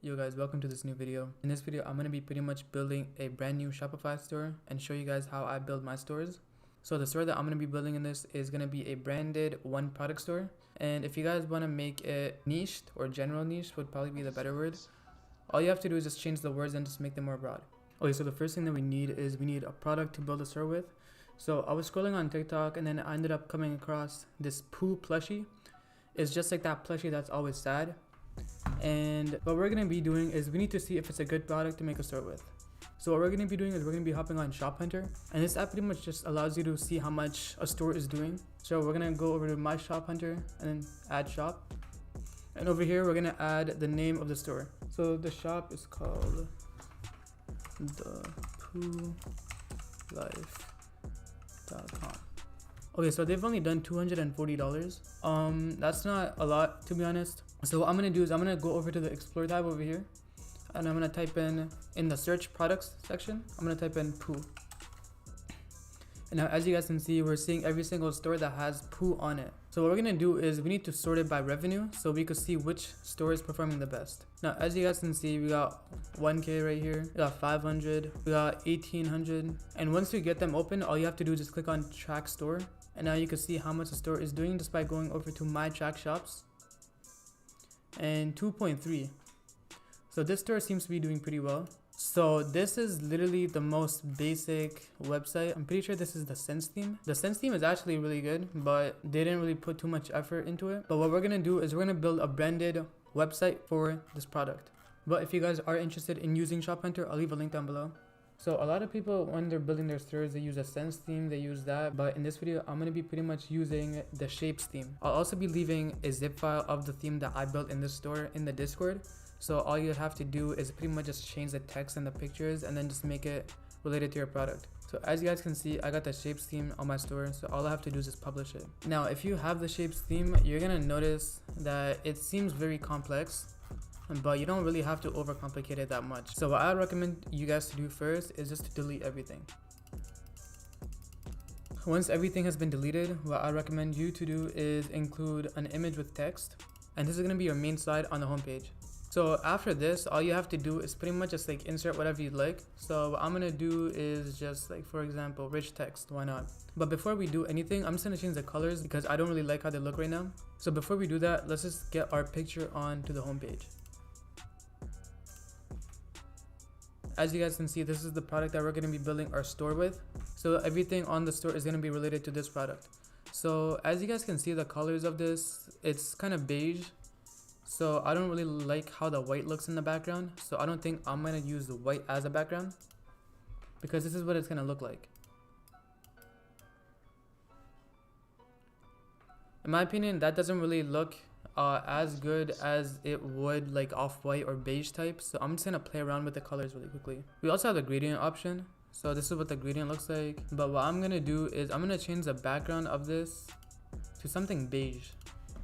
Yo guys, welcome to this new video. In this video, I'm going to be pretty much building a brand new Shopify store and show you guys how I build my stores. So the store that I'm going to be building in this is going to be a branded one product store. And if you guys want to make it niched or general niche would probably be the better word. All you have to do is just change the words and just make them more broad. Okay, so the first thing that we need is we need a product to build a store with. So I was scrolling on TikTok and then I ended up coming across this Pooh plushie. It's just like that plushie that's always sad. And what we're going to be doing is we need to see if it's a good product to make a store with. So what we're going to be doing is we're going to be hopping on Shop Hunter, and this app pretty much just allows you to see how much a store is doing. So we're going to go over to my Shop Hunter and then add shop, and over here we're going to add the name of the store. So the shop is called the PoohLife.com. Okay, so they've only done $240. That's not a lot, to be honest. So what I'm gonna do is I'm gonna go over to the Explore tab over here, and I'm gonna type in the search products section, I'm gonna type in Pooh. And now as you guys can see, we're seeing every single store that has Pooh on it. So what we're gonna do is we need to sort it by revenue so we could see which store is performing the best. Now as you guys can see, we got 1K right here, we got 500, we got 1800, and once you get them open, all you have to do is just click on track store, and now you can see how much the store is doing just by going over to my track shops, and 2.3. So this store seems to be doing pretty well. So this is literally the most basic website. I'm pretty sure this is the Sense theme. The Sense theme is actually really good, but they didn't really put too much effort into it. But what we're gonna do is we're gonna build a branded website for this product. But if you guys are interested in using Shop Hunter, I'll leave a link down below. So a lot of people, when they're building their stores, they use a Sense theme, they use that. But in this video, I'm gonna be pretty much using the Shapes theme. I'll also be leaving a zip file of the theme that I built in this store in the Discord. So all you have to do is pretty much just change the text and the pictures and then just make it related to your product. So as you guys can see, I got the Shapes theme on my store. So all I have to do is just publish it. Now, if you have the Shapes theme, you're gonna notice that it seems very complex, but you don't really have to overcomplicate it that much. So what I recommend you guys to do first is just to delete everything. Once everything has been deleted, what I recommend you to do is include an image with text, and this is gonna be your main slide on the homepage. So after this, all you have to do is pretty much just like insert whatever you'd like. So what I'm gonna do is just like, for example, rich text, why not? But before we do anything, I'm just gonna change the colors because I don't really like how they look right now. So before we do that, let's just get our picture onto the homepage. As you guys can see, this is the product that we're gonna be building our store with. So everything on the store is gonna be related to this product. So as you guys can see, the colors of this, it's kind of beige. So I don't really like how the white looks in the background. So I don't think I'm gonna use the white as a background because this is what it's gonna look like. In my opinion, that doesn't really look as good as it would like off-white or beige type. So I'm just gonna play around with the colors really quickly. We also have the gradient option. So this is what the gradient looks like. But what I'm gonna do is I'm gonna change the background of this to something beige.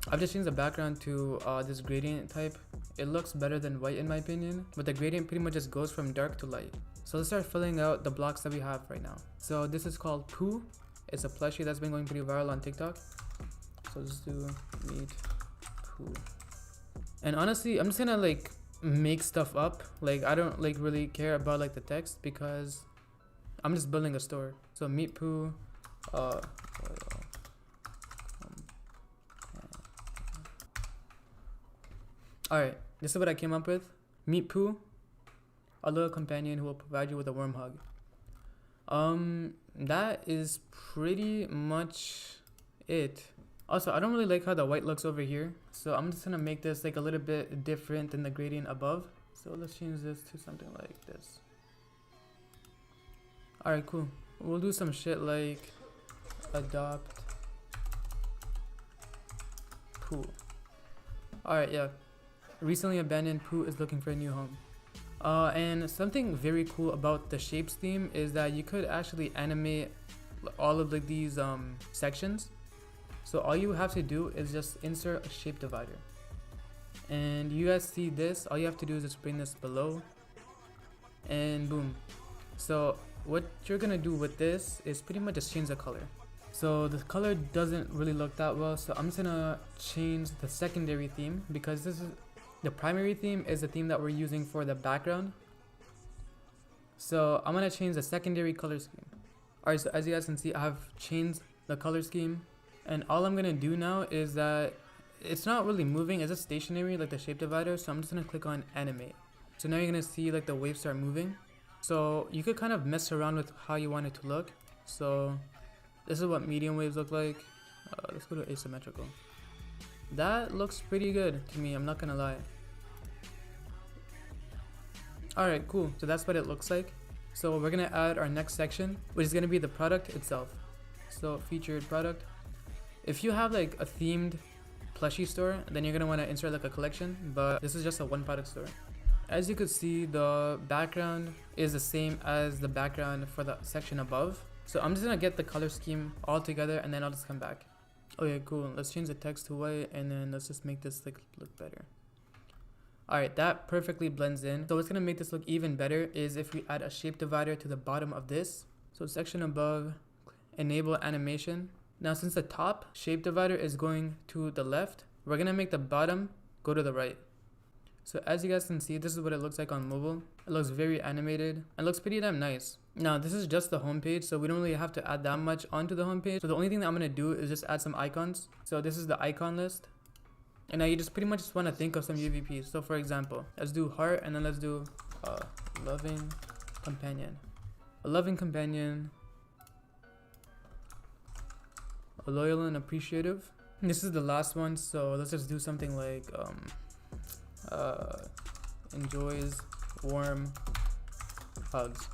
I've just changed the background to this gradient type. It looks better than white in my opinion, but the gradient pretty much just goes from dark to light. So let's start filling out the blocks that we have right now. So this is called Pooh. It's a plushie that's been going pretty viral on TikTok. So let's do meet Pooh. And honestly, I'm just gonna like make stuff up. Like I don't like really care about like the text because I'm just building a store. So meet Pooh. Alright, this is what I came up with. Meet Pooh, a little companion who will provide you with a warm hug. That is pretty much it. Also, I don't really like how the white looks over here, so I'm just gonna make this like a little bit different than the gradient above. So let's change this to something like this. Alright, cool. We'll do some shit like adopt Pooh. Alright, yeah. Recently abandoned Pooh is looking for a new home. And something very cool about the Shapes theme is that you could actually animate all of like these sections. So all you have to do is just insert a shape divider. And you guys see this, all you have to do is just bring this below. And boom. So what you're gonna do with this is pretty much just change the color. So the color doesn't really look that well, so I'm just gonna change the secondary theme because this The primary theme is the theme that we're using for the background. So I'm gonna change the secondary color scheme. Alright, so as you guys can see, I have changed the color scheme. And all I'm gonna do now is that it's not really moving, it's just stationary like the shape divider. So I'm just gonna click on animate. So now you're gonna see like the waves start moving. So you could kind of mess around with how you want it to look. So this is what medium waves look like. Let's go to asymmetrical. That looks pretty good to me, I'm not gonna lie. Alright, cool. So that's what it looks like. So we're gonna add our next section, which is gonna be the product itself. So featured product. If you have like a themed plushie store, then you're gonna want to insert like a collection, but this is just a one product store. As you could see, the background is the same as the background for the section above. So I'm just gonna get the color scheme all together and then I'll just come back. Okay, cool. Let's change the text to white and then let's just make this like look better. Alright, that perfectly blends in. So what's gonna make this look even better is if we add a shape divider to the bottom of this. So section above, enable animation. Now since the top shape divider is going to the left, we're gonna make the bottom go to the right. So as you guys can see, this is what it looks like on mobile. It looks very animated. It looks pretty damn nice. Now this is just the home page, so we don't really have to add that much onto the home page. So the only thing that I'm gonna do is just add some icons. So this is the icon list. And now you just pretty much just want to think of some UVPs. So for example, let's do heart and then let's do loving companion. A loving companion. A loyal and appreciative. And this is the last one, so let's just do something like enjoys warm hugs.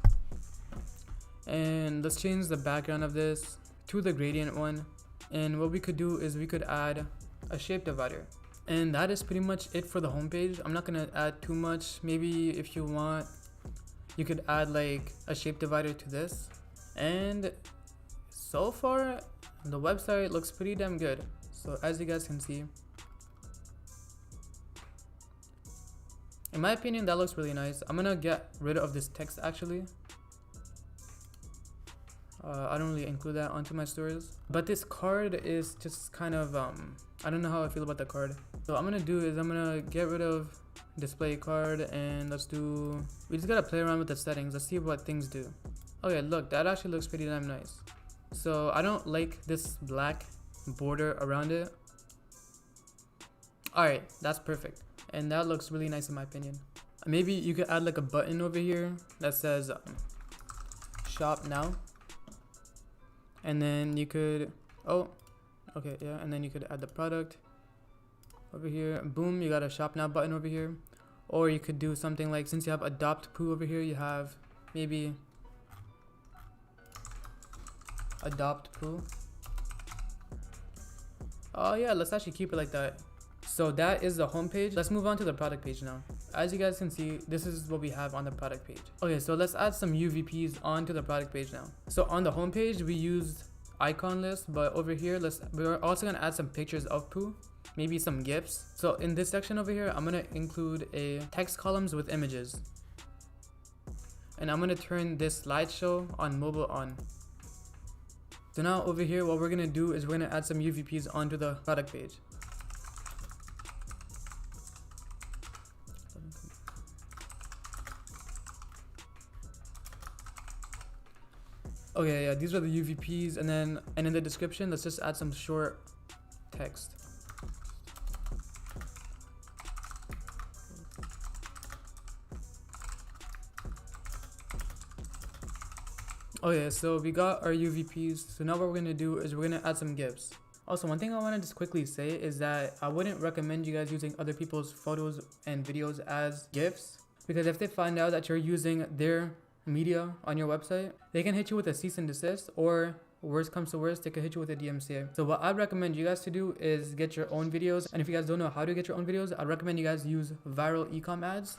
And let's change the background of this to the gradient one. And what we could do is we could add a shape divider. And that is pretty much it for the homepage. I'm not gonna add too much. Maybe if you want, you could add like a shape divider to this. And so far, the website looks pretty damn good. So as you guys can see, in my opinion, that looks really nice. I'm gonna get rid of this text actually. I don't really include that onto my stories. But this card is just kind of, I don't know how I feel about the card. So what I'm gonna do is I'm gonna get rid of display card and we just gotta play around with the settings. Let's see what things do. Okay, look, that actually looks pretty damn nice. So I don't like this black border around it. Alright, that's perfect. And that looks really nice in my opinion. Maybe you could add like a button over here that says shop now. And then you could, and then you could add the product over here. Boom, you got a shop now button over here. Or you could do something like, since you have adopt poo over here, you have maybe adopt poo. Oh yeah, let's actually keep it like that. So that is the home page. Let's move on to the product page now. As you guys can see, this is what we have on the product page. Okay, so let's add some UVPs onto the product page now. So on the home page, we used icon list, but over here, we're also gonna add some pictures of poo, maybe some GIFs. So in this section over here, I'm gonna include a text columns with images. And I'm gonna turn this slideshow on mobile on. So now over here, what we're gonna do is we're gonna add some UVPs onto the product page. Okay, yeah, these are the UVPs, and in the description, let's just add some short text. Okay, so we got our UVPs. So now what we're gonna do is we're gonna add some GIFs. Also, one thing I want to just quickly say is that I wouldn't recommend you guys using other people's photos and videos as GIFs, because if they find out that you're using their media on your website, they can hit you with a cease and desist, or worst comes to worst, they can hit you with a DMCA. So what I'd recommend you guys to do is get your own videos. And if you guys don't know how to get your own videos, I'd recommend you guys use viral ecom ads.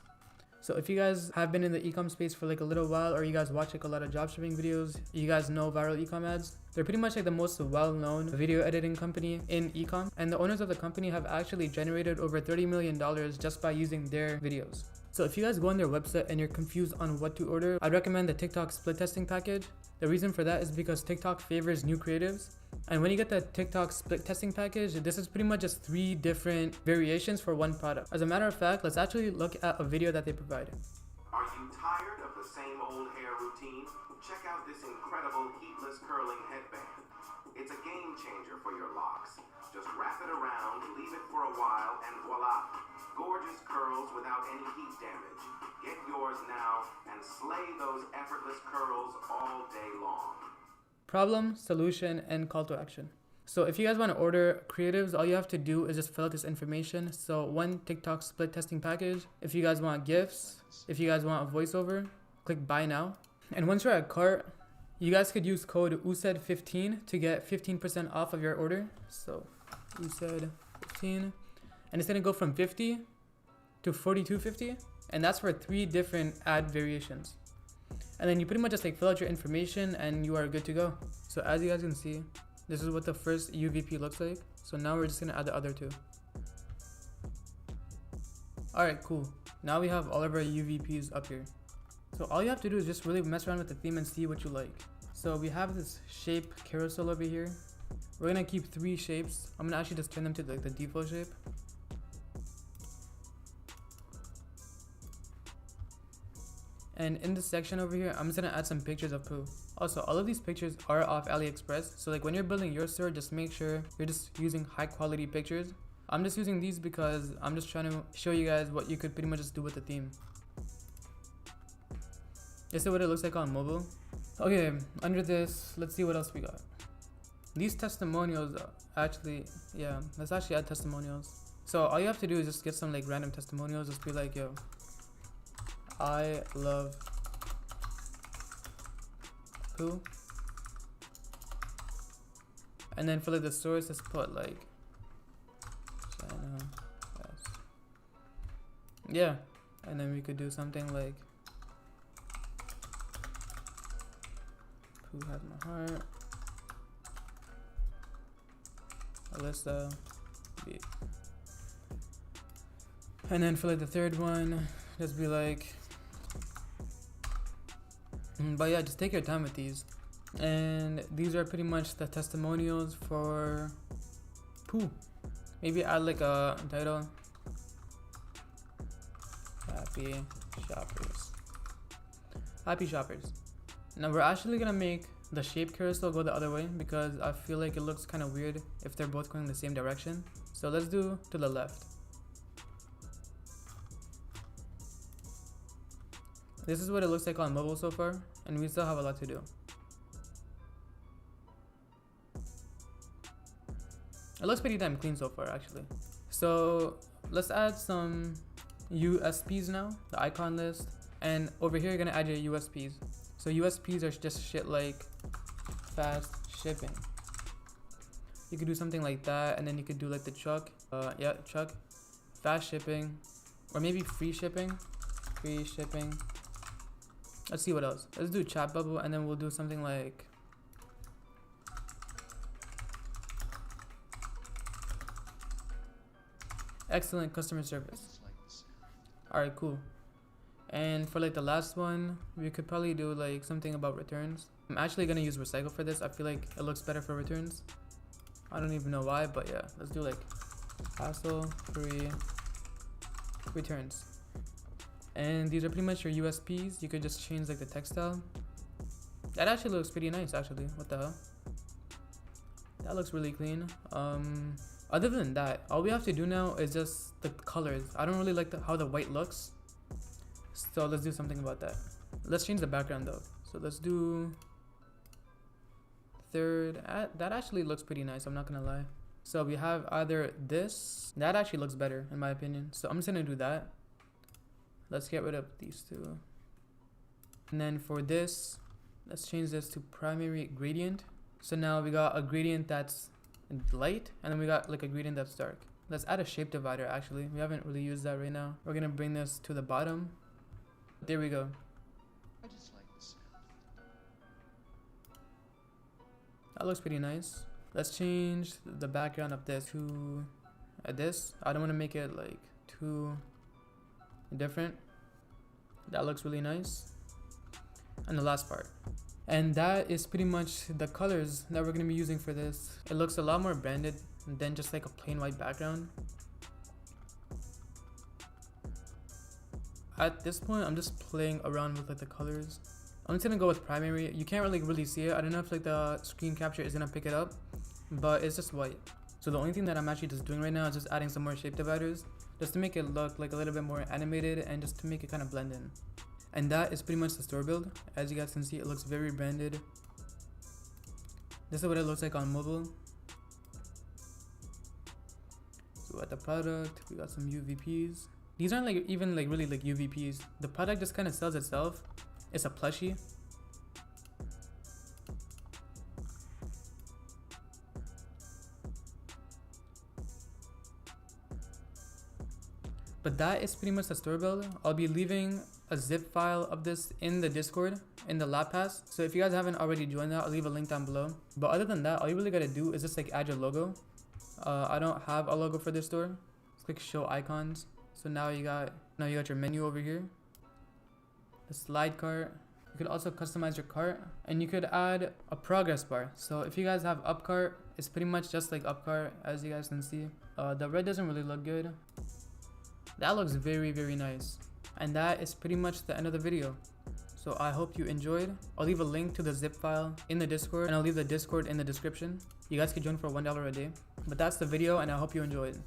So if you guys have been in the ecom space for like a little while, or you guys watch like a lot of dropshipping videos, you guys know viral ecom ads. They're pretty much like the most well-known video editing company in ecom, and the owners of the company have actually generated over $30 million just by using their videos. So if you guys go on their website and you're confused on what to order, I'd recommend the TikTok split testing package. The reason for that is because TikTok favors new creatives, And when you get the TikTok split testing package, this is pretty much just 3 different variations for one product. As a matter of fact, let's actually look at a video that they provide. Are you tired of the same old hair routine? Check out this incredible heatless curling headband. It's a game changer for your locks. Just wrap it around, leave it for a while, and voila. Gorgeous curls without any heat damage. Get yours now and slay those effortless curls all day long. Problem, solution, and call to action. So if you guys want to order creatives, all you have to do is just fill out this information. So 1 TikTok split testing package. If you guys want gifts, if you guys want a voiceover, click buy now. And once you're at cart, you guys could use code USED15 to get 15% off of your order. So USED15, and it's gonna go from 50 to 42.50, and that's for 3 different ad variations. And then you pretty much just like fill out your information and you are good to go. So as you guys can see, this is what the first UVP looks like. So now we're just gonna add the other 2. Alright, cool. Now we have all of our UVPs up here. So all you have to do is just really mess around with the theme and see what you like. So we have this shape carousel over here. We're gonna keep 3 shapes. I'm gonna actually just turn them to like the default shape. And in this section over here, I'm just gonna add some pictures of poo. Also, all of these pictures are off AliExpress. So like when you're building your store, just make sure you're just using high quality pictures. I'm just using these because I'm just trying to show you guys what you could pretty much just do with the theme. This is what it looks like on mobile. Okay, under this, let's see what else we got. These testimonials actually, yeah, let's actually add testimonials. So all you have to do is just get some like random testimonials. Just be like, yo, I love poo. And then for like the source, let's put like China, yes. Yeah, and then we could do something like poo has my heart. Alyssa B. And then for like the third one, just be like, but yeah, just take your time with these. And these are pretty much the testimonials for poo. Maybe add like a title. Happy shoppers. Happy shoppers. Now we're actually gonna make the shape carousel go the other way because I feel like it looks kind of weird if they're both going the same direction. So let's do to the left. This is what it looks like on mobile so far, and we still have a lot to do. It looks pretty damn clean so far actually. So let's add some USPs now, the icon list, and over here you're gonna add your USPs. So USPs are just shit like fast shipping. You could do something like that, and then you could do like the truck, yeah, truck, fast shipping, or maybe free shipping. Let's see what else. Let's do chat bubble, and then we'll do something like excellent customer service. Alright, cool. And for like the last one, we could probably do like something about returns. I'm actually gonna use recycle for this. I feel like it looks better for returns. I don't even know why, but yeah, let's do like hassle-free returns. And these are pretty much your USPs. You could just change like the textile. That actually looks pretty nice actually. What the hell? That looks really clean. Other than that, all we have to do now is just the colors. I don't really like how the white looks. So let's do something about that. Let's change the background though. So let's do third. That actually looks pretty nice, I'm not gonna lie. So we have either this. That actually looks better in my opinion. So I'm just gonna do that. Let's get rid of these 2. And then for this, let's change this to primary gradient. So now we got a gradient that's light, and then we got like a gradient that's dark. Let's add a shape divider actually. We haven't really used that right now. We're gonna bring this to the bottom. There we go. I just like this. That looks pretty nice. Let's change the background of this to this. I don't want to make it like too different. That looks really nice. And the last part. And that is pretty much the colors that we're going to be using for this. It looks a lot more branded than just like a plain white background. At this point, I'm just playing around with like the colors. I'm just gonna go with primary. You can't really see it. I don't know if like the screen capture is gonna pick it up, but it's just white. So the only thing that I'm actually just doing right now is just adding some more shape dividers, just to make it look like a little bit more animated and just to make it kind of blend in. And that is pretty much the store build. As you guys can see, it looks very branded. This is what it looks like on mobile. So at the product, we got some UVPs. These aren't like even like really like UVPs. The product just kind of sells itself. It's a plushie. But that is pretty much the store build. I'll be leaving a zip file of this in the Discord, in the lab pass. So if you guys haven't already joined that, I'll leave a link down below. But other than that, all you really gotta do is just like add your logo. I don't have a logo for this store. Let's click show icons. So now you got your menu over here. The slide cart. You could also customize your cart, and you could add a progress bar. So if you guys have up cart, it's pretty much just like up cart, as you guys can see. The red doesn't really look good. That looks very nice. And that is pretty much the end of the video. So I hope you enjoyed. I'll leave a link to the zip file in the Discord, and I'll leave the Discord in the description. You guys can join for $1 a day. But that's the video, and I hope you enjoyed.